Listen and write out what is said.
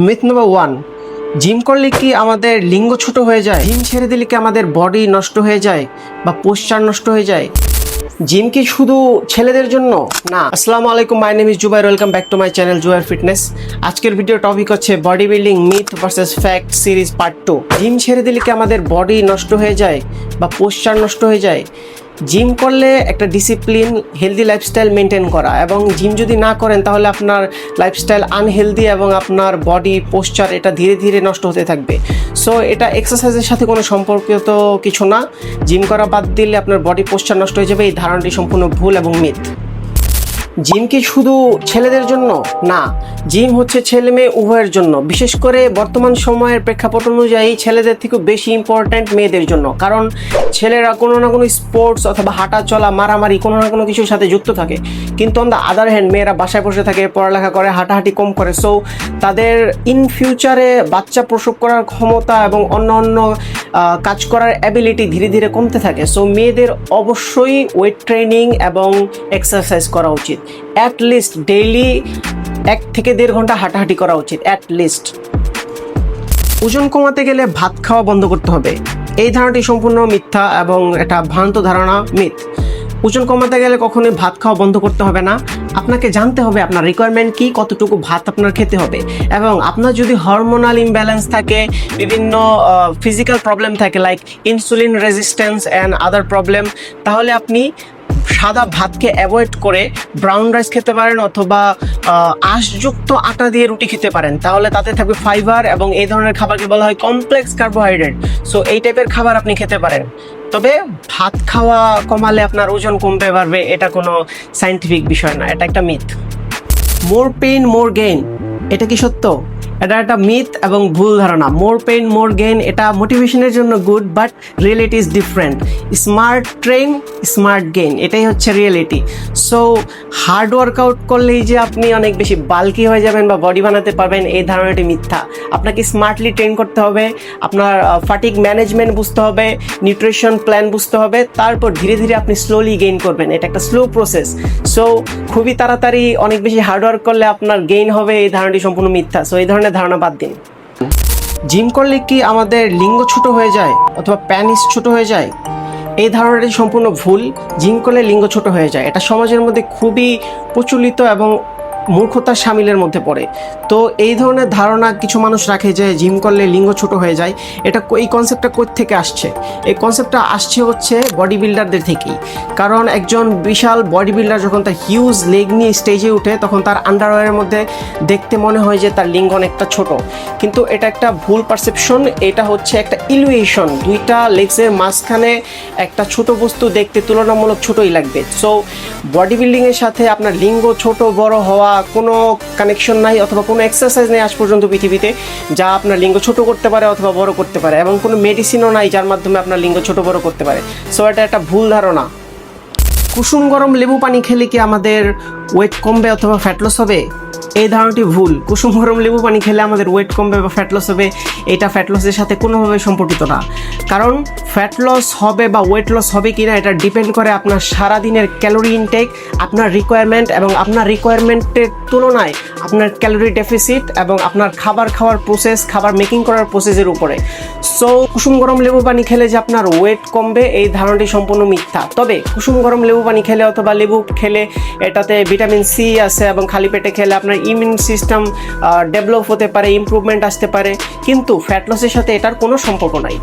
Myth number 1, gym করলে কি আমাদের লিঙ্গ ছোট হয়ে যায়? জিম ছেড়ে দিলে কি আমাদের বডি নষ্ট হয়ে যায় বা পোস্টার নষ্ট হয়ে যায়? জিম কি শুধু ছেলেদের জন্য? না। আসসালামু আলাইকুম, my name is Zubair, welcome back to my channel Zubair fitness. আজকের ভিডিও টপিক হচ্ছে body building myth versus fact series part 2। Gym ছেড়ে দিলে কি আমাদের বডি নষ্ট হয়ে যায় বা পোস্টার নষ্ট হয়ে যায়? জিম করলে একটা ডিসিপ্লিন, হেলদি লাইফস্টাইল মেনটেন করা, এবং জিম যদি না করেন তাহলে আপনার লাইফস্টাইল আনহেলদি এবং আপনার বডি পোস্চার এটা ধীরে ধীরে নষ্ট হতে থাকবে। সো এটা এক্সারসাইজের সাথে কোনো সম্পর্কিত কিছু না। জিম করা বাদ দিলে আপনার বডি পোস্চার নষ্ট হয়ে যাবে, এই ধারণাটি সম্পূর্ণ ভুল এবং মিথ। জিম কি শুধু ছেলেদের জন্য? না, জিম হচ্ছে ছেলে মেয়ে উভয়ের জন্য। বিশেষ করে বর্তমান সময়ের প্রেক্ষাপট অনুযায়ী ছেলেদের থেকেও বেশি ইম্পর্ট্যান্ট মেয়েদের জন্য, কারণ ছেলেরা কোনো না কোনো স্পোর্টস অথবা হাঁটা চলা, মারামারি কোনো না কোনো কিছুর সাথে যুক্ত থাকে, কিন্তু অন দ্য আদার হ্যান্ড মেয়েরা বাসায় বসে থাকে, পড়ালেখা করে, হাঁটাহাঁটি কম করে। সো তাদের ইন ফিউচারে বাচ্চা প্রসব করার ক্ষমতা এবং অন্য অন্য কাজ করার অ্যাবিলিটি ধীরে ধীরে কমতে থাকে। সো মেয়েদের অবশ্যই ওয়েট ট্রেনিং এবং এক্সারসাইজ করা উচিত। অ্যাট লিস্ট ডেইলি 1 থেকে 1.5 ঘন্টা হাঁটাহাঁটি করা উচিত, অ্যাট লিস্ট। ওজন কমাতে গেলে ভাত খাওয়া বন্ধ করতে হবে, এই ধারণাটি সম্পূর্ণ মিথ্যা এবং এটা ভ্রান্ত ধারণা, মিথ। ওজন কমাতে গেলে কখনোই ভাত খাওয়া বন্ধ করতে হবে না। আপনাকে জানতে হবে আপনার রিকোয়ারমেন্ট কি, কতটুকু ভাত আপনার খেতে হবে, এবং আপনার যদি হরমোনাল ইমব্যালেন্স থাকে, বিভিন্ন ফিজিক্যাল প্রবলেম থাকে like insulin resistance and other problem, তাহলে আপনি সাদা ভাতকে অ্যাভয়েড করে ব্রাউন রাইস খেতে পারেন অথবা আঁশযুক্ত আটা দিয়ে রুটি খেতে পারেন। তাহলে তাতে থাকবে ফাইবার, এবং এই ধরনের খাবারকে বলা হয় কমপ্লেক্স কার্বোহাইড্রেট। সো এই টাইপের খাবার আপনি খেতে পারেন। তবে ভাত খাওয়া কমালে আপনার ওজন কমতে পারবে, এটা কোনো সায়েন্টিফিক বিষয় না, এটা একটা মিথ। মোর পেইন মোর গেইন, এটা কি সত্য? এটা একটা মিথ এবং ভুল ধারণা। মোর পেইন মোর গেইন এটা মোটিভেশনের জন্য good, but reality is different. Smart train smart gain, এটাই হচ্ছে রিয়েলিটি। সো হার্ড ওয়ার্কআউট করলেই যে আপনি অনেক বেশি বাল্কি হয়ে যাবেন বা বডি বানাতে পারবেন, এই ধারণাটি মিথ্যা। আপনাকে স্মার্টলি ট্রেন করতে হবে, আপনার ফাটিক ম্যানেজমেন্ট বুঝতে হবে, নিউট্রিশন প্ল্যান বুঝতে হবে, তারপর ধীরে ধীরে আপনি স্লোলি গেইন করবেন। এটা একটা স্লো প্রসেস। সো খুবই তাড়াতাড়ি অনেক বেশি হার্ড ওয়ার্ক করলে আপনার গেইন হবে, এই ধারণাটি সম্পূর্ণ মিথ্যা। সো এই ধরনের ধারণা বাদ দিন। জিম করলে কি আমাদের লিঙ্গ ছোট হয়ে যায় অথবা প্যানিস ছোট হয়ে যায়? এই ধারণাটি সম্পূর্ণ ভুল। জিম করলে লিঙ্গ ছোট হয়ে যায়, এটা সমাজের মধ্যে খুবই প্রচলিত এবং মূর্খতার সামিলের মধ্যে পড়ে। তো এই ধরনের ধারণা কিছু মানুষ রাখে যে জিম করলে লিঙ্গ ছোট হয়ে যায়। এই কনসেপ্টটা কোত্থেকে আসছে? এই কনসেপ্টটা আসছে হচ্ছে বডি বিল্ডারদের থেকেই। কারণ একজন বিশাল বডি বিল্ডার যখন তার হিউজ লেগ নিয়ে স্টেজে উঠে, তখন তার আন্ডারওয়্যারের মধ্যে দেখতে মনে হয় যে তার লিঙ্গ অনেকটা ছোট, কিন্তু এটা একটা ভুল পারসেপশন। এটা হচ্ছে একটা ইলুয়েশন। দুইটা লেগসের মাঝখানে একটা ছোট বস্তু দেখতে তুলনামূলক ছোটই লাগবে। সো বডি বিল্ডিংয়ের সাথে আপনার লিঙ্গ ছোট বড় হওয়া কোনো কানেকশন নাই, অথবা কোনো এক্সারসাইজ নেই আজ পর্যন্ত পৃথিবীতে যা আপনার লিঙ্গ ছোট করতে পারে অথবা বড় করতে পারে, এবং কোনো মেডিসিনও নাই যার মাধ্যমে আপনার লিঙ্গ ছোট বড় করতে পারে। সো এটা একটা ভুল ধারণা। কুসুম গরম লেবু পানি খেলে কি আমাদের ওয়েট কমবে অথবা ফ্যাট লস হবে? এই ধারণাটি ভুল। কুসুম গরম লেবু পানি খেলে আমাদের ওয়েট কমবে বা ফ্যাট লস হবে, এটা ফ্যাট লসের সাথে কোনোভাবে সম্পর্কিত না। কারণ ফ্যাট লস হবে বা ওয়েট লস হবে কিনা এটা ডিপেন্ড করে আপনার সারাদিনের ক্যালোরি ইনটেক, আপনার রিকোয়ারমেন্ট, এবং আপনার রিকোয়ারমেন্টের তুলনায় আপনার ক্যালোরি ডেফিসিট এবং আপনার খাবার খাওয়ার প্রসেস, খাবার মেকিং করার প্রসেসের উপরে। সো কুসুম গরম লেবু পানি খেলে যে আপনার ওয়েট কমবে, এই ধারণাটি সম্পূর্ণ মিথ্যা। তবে কুসুম গরম লেবু পানি খেলে অথবা লেবু খেলে এটাতে ভিটামিন সি আছে, এবং খালি পেটে খেলে আপনার ইমিউন সিস্টেম ডেভেলপ হতে পারে, ইমপ্রুভমেন্ট আসতে পারে, কিন্তু ফ্যাট লসের সাথে এটার কোনো সম্পর্ক নাই।